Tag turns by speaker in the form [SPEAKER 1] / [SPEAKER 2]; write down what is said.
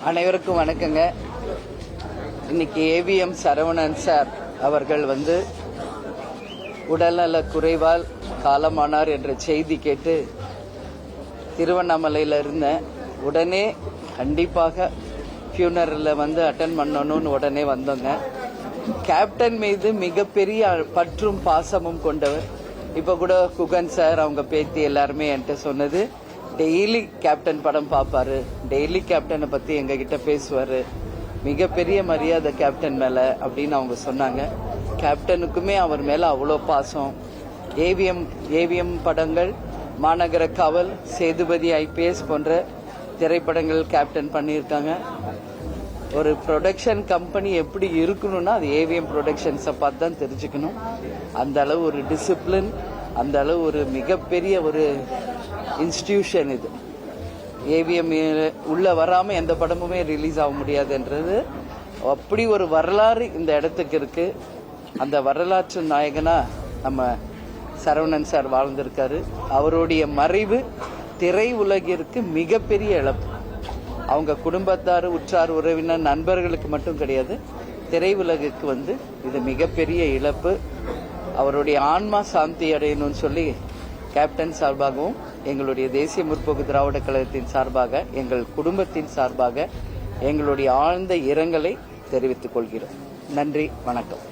[SPEAKER 1] அனைவருக்கும் வணக்கங்க. இன்னைக்கு ஏவிஎம் சரவணன் சார் அவர்கள் உடல்நல குறைவால் காலமானார் என்ற செய்தி கேட்டு திருவண்ணாமலையில் இருந்தேன். உடனே கண்டிப்பாக ஃபியூனரலில் அட்டன் பண்ணணும்னு உடனே வந்தோங்க. கேப்டன் மீது மிகப்பெரிய பற்றும் பாசமும் கொண்டவர். இப்போ கூட குகன் சார் அவங்க பேத்தி எல்லாருமே என்கிட்ட சொன்னது, டெய்லி கேப்டன் படம் பார்ப்பாரு, டெய்லி கேப்டனை பற்றி எங்ககிட்ட பேசுவார், மிகப்பெரிய மரியாதை கேப்டன் மேலே அப்படின்னு அவங்க சொன்னாங்க. கேப்டனுக்குமே அவர் மேலே அவ்வளோ பாசம். ஏவிஎம் படங்கள், மாநகர காவல், சேதுபதி ஐபிஎஸ் போன்ற திரைப்படங்கள் கேப்டன் பண்ணியிருக்காங்க. ஒரு ப்ரொடக்ஷன் கம்பெனி எப்படி இருக்கணும்னா அது ஏவிஎம் ப்ரொடக்ஷன்ஸை பார்த்து தான் தெரிஞ்சுக்கணும். அந்த அளவு ஒரு டிசிப்ளின், அந்த அளவு ஒரு மிகப்பெரிய ஒரு இன்ஸ்டிடியூஷன் இது. ஏவிஎம் உள்ள வராமல் எந்த படமுமே ரிலீஸ் ஆக முடியாதுன்றது அப்படி ஒரு வரலாறு இந்த இடத்துக்கு இருக்கு. அந்த வரலாற்று நாயகனா நம்ம சரவணன் சார் வாழ்ந்திருக்காரு. அவருடைய மறைவு திரை உலகிற்கு மிகப்பெரிய இழப்பு. அவங்க குடும்பத்தார், உற்றார், உறவினர், நண்பர்களுக்கு மட்டும் கிடையாது, திரை உலகுக்கு இது மிகப்பெரிய இழப்பு. அவருடைய ஆன்மா சாந்தி அடையணும்னு சொல்லி கேப்டன் சார்பாகவும் எங்களுடைய தேசிய முற்போக்கு திராவிட கழகத்தின் சார்பாக, எங்கள் குடும்பத்தின் சார்பாக எங்களுடைய ஆழ்ந்த இரங்கலை தெரிவித்துக் கொள்கிறோம். நன்றி, வணக்கம்.